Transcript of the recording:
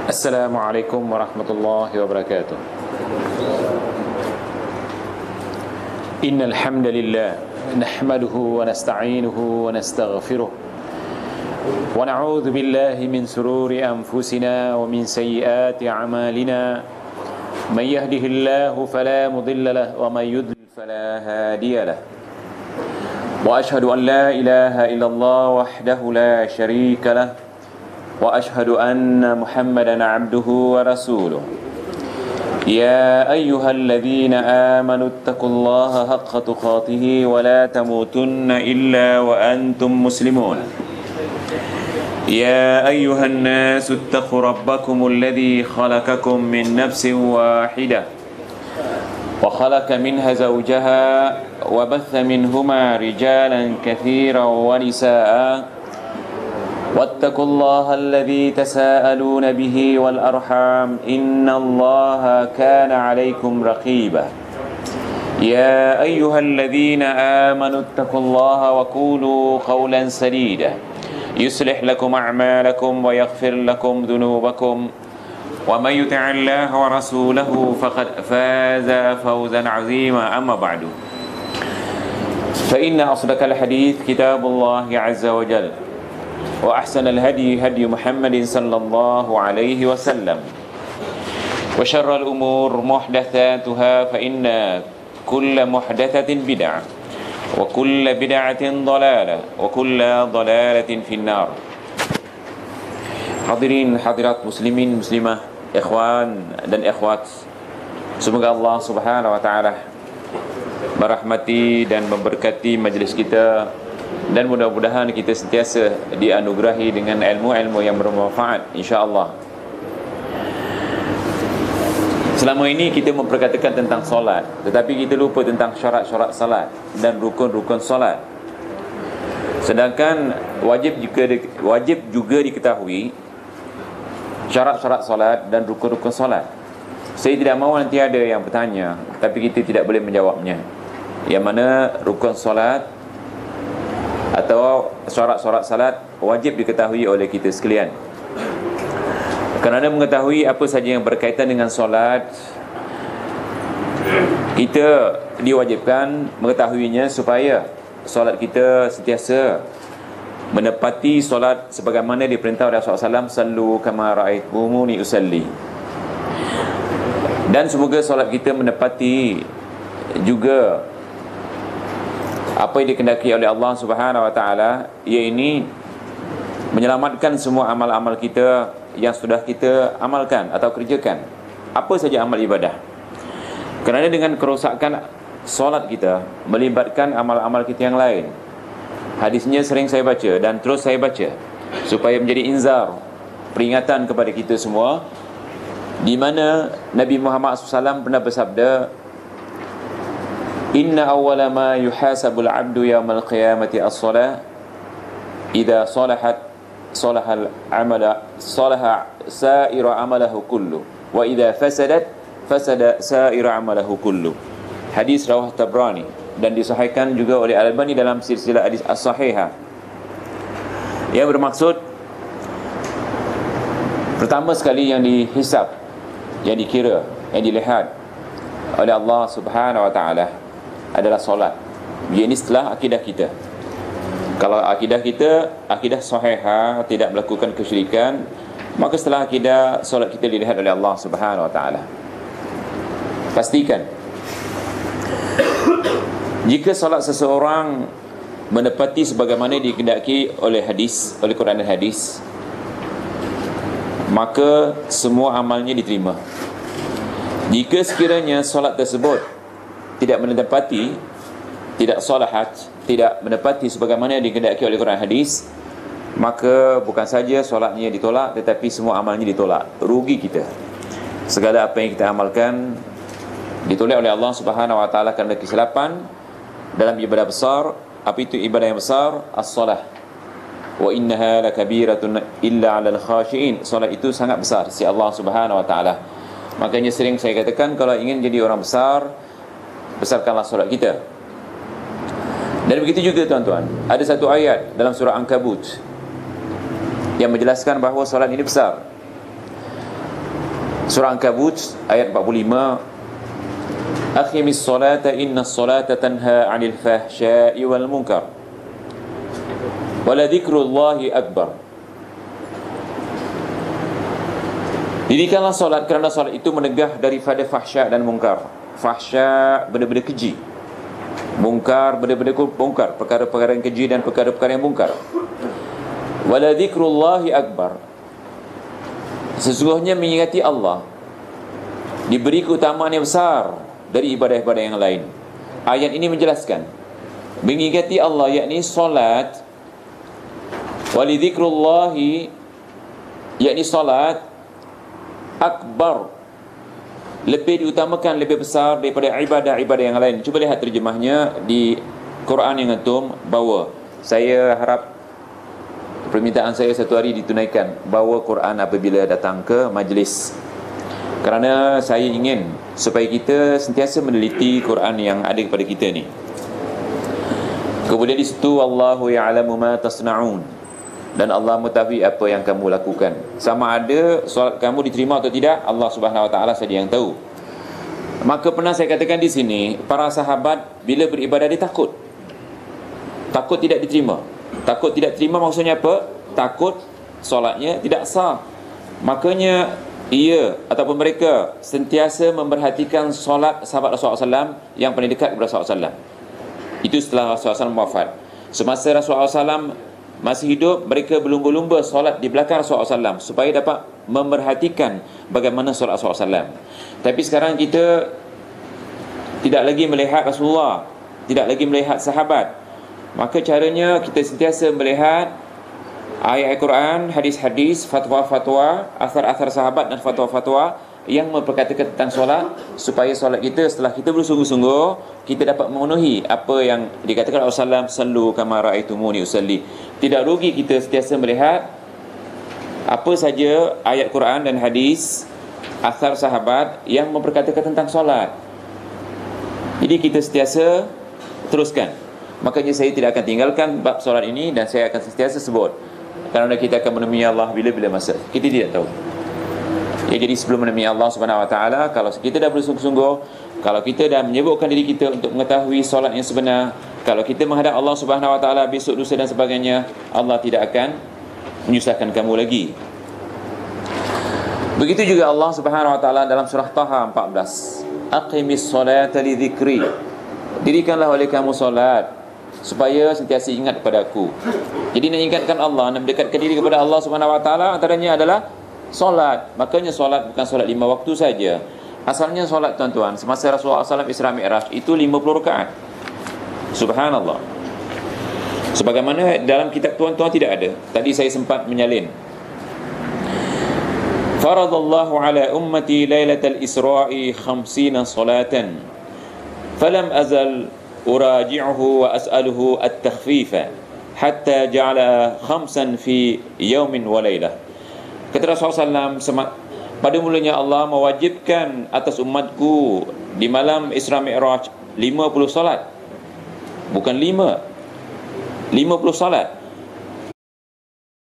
السلام عليكم ورحمة الله وبركاته. إن الحمد لله نحمده ونستعينه ونستغفره ونعوذ بالله من شرور أنفسنا ومن سيئات أعمالنا. من يهده الله فلا مضل له ومن يضلل فلا هادي له. وأشهد أن لا إله إلا الله وحده لا شريك له وأشهد أن محمدا عبده ورسوله. يا أيها الذين آمنوا اتقوا الله حق تقاته ولا تموتن إلا وأنتم مسلمون. يا أيها الناس اتقوا ربكم الذي خلقكم من نفس واحدة وخلق منها زوجها وبث منهما رجالا كثيرا ونساء. واتقوا الله الذي تساءلون به والأرحام إن الله كان عليكم رقيبا. يا أيها الذين آمنوا اتقوا الله وقولوا قولا سديدا يصلح لكم أعمالكم ويغفر لكم ذنوبكم ومن يطع الله ورسوله فقد فاز فوزا عظيما. أما بعد فإن أصدق الحديث كتاب الله عز وجل وأحسن الهدي هدي محمد صلى الله عليه وسلم وشر الأمور محدثاتها فإن كل محدثة بدعة وكل بدعة ضلالة وكل ضلالة في النار. Hadirin hadirat muslimin muslimah, ikhwan dan ikhwat, semoga Allah Subhanahu wa taala merahmati dan memberkati majlis kita, dan mudah-mudahan kita sentiasa dianugerahi dengan ilmu-ilmu yang bermanfaat insya-Allah. Selama ini kita memperkatakan tentang solat, tetapi kita lupa tentang syarat-syarat salat dan rukun-rukun solat. Sedangkan wajib juga diketahui syarat-syarat solat dan rukun-rukun solat. Saya tidak mahu nanti ada yang bertanya tapi kita tidak boleh menjawabnya. Yang mana rukun solat atau syarat-syarat salat wajib diketahui oleh kita sekalian. Kerana mengetahui apa saja yang berkaitan dengan solat, kita diwajibkan mengetahuinya supaya solat kita sentiasa menepati solat sebagaimana diperintah oleh Rasulullah SAW, sallu kama ra'aitumuni usalli. Dan semoga solat kita menepati juga apa yang dikehendaki oleh Allah Subhanahu wa taala, iaitu menyelamatkan semua amal-amal kita yang sudah kita amalkan atau kerjakan, apa saja amal ibadah. Kerana dengan kerosakan solat kita melibatkan amal-amal kita yang lain. Hadisnya sering saya baca dan terus saya baca supaya menjadi inzar, peringatan kepada kita semua, di mana Nabi Muhammad SAW pernah bersabda, Inna awwala ma yuhasabul abdu yawmal qiyamati as-salah idza salahat salaha sa'ira amalahu kullu wa idza fasadat fasada sa'ira amalahu kullu. Hadis rawah Tabrani dan disahihkan juga oleh Al-Albani dalam silsilah hadis as-sahihah. Yang bermaksud, pertama sekali yang dihisab, yang dikira, yang dilihat oleh Allah Subhanahu wa taala adalah solat. Ini setelah akidah kita. Kalau akidah kita akidah sahihah, tidak melakukan kesyirikan, maka setelah akidah, solat kita dilihat oleh Allah Subhanahu wa taala. Pastikan jika solat seseorang menepati sebagaimana dikehendaki oleh hadis, oleh Quran dan hadis, maka semua amalnya diterima. Jika sekiranya solat tersebut tidak menepati, tidak salahat, tidak menepati sebagaimana yang dikehendaki oleh Quran hadis, maka bukan saja solatnya ditolak, tetapi semua amalnya ditolak. Rugi kita. Segala apa yang kita amalkan ditolak oleh Allah Subhanahu wa taala kerana kesilapan dalam ibadah besar. Apa itu ibadah yang besar? As-salah. Wa innaha lakabiratun illa 'alal khashiin. Solat itu sangat besar sisi Allah Subhanahu wa taala. Makanya sering saya katakan, kalau ingin jadi orang besar, besarkanlah solat kita. Dan begitu juga tuan-tuan, ada satu ayat dalam surah Ankabut yang menjelaskan bahawa solat ini besar. Surah Ankabut ayat 45, Aqimis salata innas salata tanha 'anil fahsya'i wal munkar wa la dzikrullahi akbar. Dirikanlah solat kerana solat itu menegah daripada fahsya dan mungkar. Fahsya benda-benda keji, mungkar benda-benda mungkar, perkara-perkara yang keji dan perkara-perkara yang mungkar. Wa la dzikrullahi akbar. Sesungguhnya mengingati Allah diberi keutamaan yang besar dari ibadah-ibadah yang lain. Ayat ini menjelaskan mengingati Allah, yakni solat, walidhikrullahi, yakni solat akbar, lebih diutamakan, lebih besar daripada ibadah-ibadah yang lain. Cuba lihat terjemahnya di Quran yang antum bawa. Saya harap permintaan saya satu hari ditunaikan, bawa Quran apabila datang ke majlis, kerana saya ingin supaya kita sentiasa meneliti Quran yang ada kepada kita ni. Kemudian di situ, Allahu ya'lamu ma tasna'un, dan Allah mengetahui apa yang kamu lakukan. Sama ada solat kamu diterima atau tidak, Allah Subhanahu wa taala saja yang tahu. Maka pernah saya katakan di sini, para sahabat bila beribadah dia takut tidak diterima. Takut tidak terima maksudnya apa? Takut solatnya tidak sah. Makanya ia ataupun mereka sentiasa memperhatikan solat sahabat Rasulullah SAW yang paling dekat kepada Rasulullah SAW. Itu setelah Rasulullah SAW wafat. Semasa Rasulullah SAW masih hidup, mereka berlumba-lumba solat di belakang Rasulullah SAW supaya dapat memerhatikan bagaimana solat Rasulullah SAW. Tapi sekarang kita tidak lagi melihat Rasulullah, tidak lagi melihat sahabat. Maka caranya kita sentiasa melihat ayat Al-Quran, hadis-hadis, fatwa-fatwa, asar-asar sahabat dan fatwa-fatwa yang memperkatakan tentang solat, supaya solat kita setelah kita bersungguh-sungguh, kita dapat memenuhi apa yang dikatakan Rasulullah SAW, sallu kama ra'aitumuni usalli. Tidak rugi kita sentiasa melihat apa saja ayat Quran dan hadis, asar sahabat yang memperkatakan tentang solat. Jadi kita sentiasa teruskan. Makanya saya tidak akan tinggalkan bab solat ini, dan saya akan sentiasa sebut, kerana kita akan menemui Allah bila-bila masa. Kita tidak tahu. Ya, jadi sebelum menemui Allah Subhanahu wa taala, kalau kita dah bersungguh-sungguh, kalau kita dah menyebutkan diri kita untuk mengetahui solat yang sebenar, kalau kita menghadap Allah Subhanahu wa taala besok lusa dan sebagainya, Allah tidak akan menyusahkan kamu lagi. Begitu juga Allah Subhanahu wa taala dalam surah Taha 14, Aqimis salata li dzikri. Dirikanlah oleh kamu solat supaya sentiasa ingat kepada aku. Jadi nak ingatkan Allah, nak mendekatkan diri kepada Allah Subhanahu wa taala, antaranya adalah solat. Makanya solat bukan solat 5 waktu saja. Asalnya solat, tuan-tuan, semasa Rasulullah SAW Isra Mi'raj itu 50 rakaat. Subhanallah. Sebagaimana dalam kitab tuan-tuan tidak ada. Tadi saya sempat menyalin. Faradallahu ala ummati lailatal Isra'i 50 salatan. Falam azal uraji'uhu wa as'aluhu at-takhfifa hatta ja'ala 5 fi yawmin wa laylah. Kata Rasulullah SAW, pada mulanya Allah mewajibkan atas umatku di malam Isra Mi'raj 50 salat. Bukan 5, 50 salat.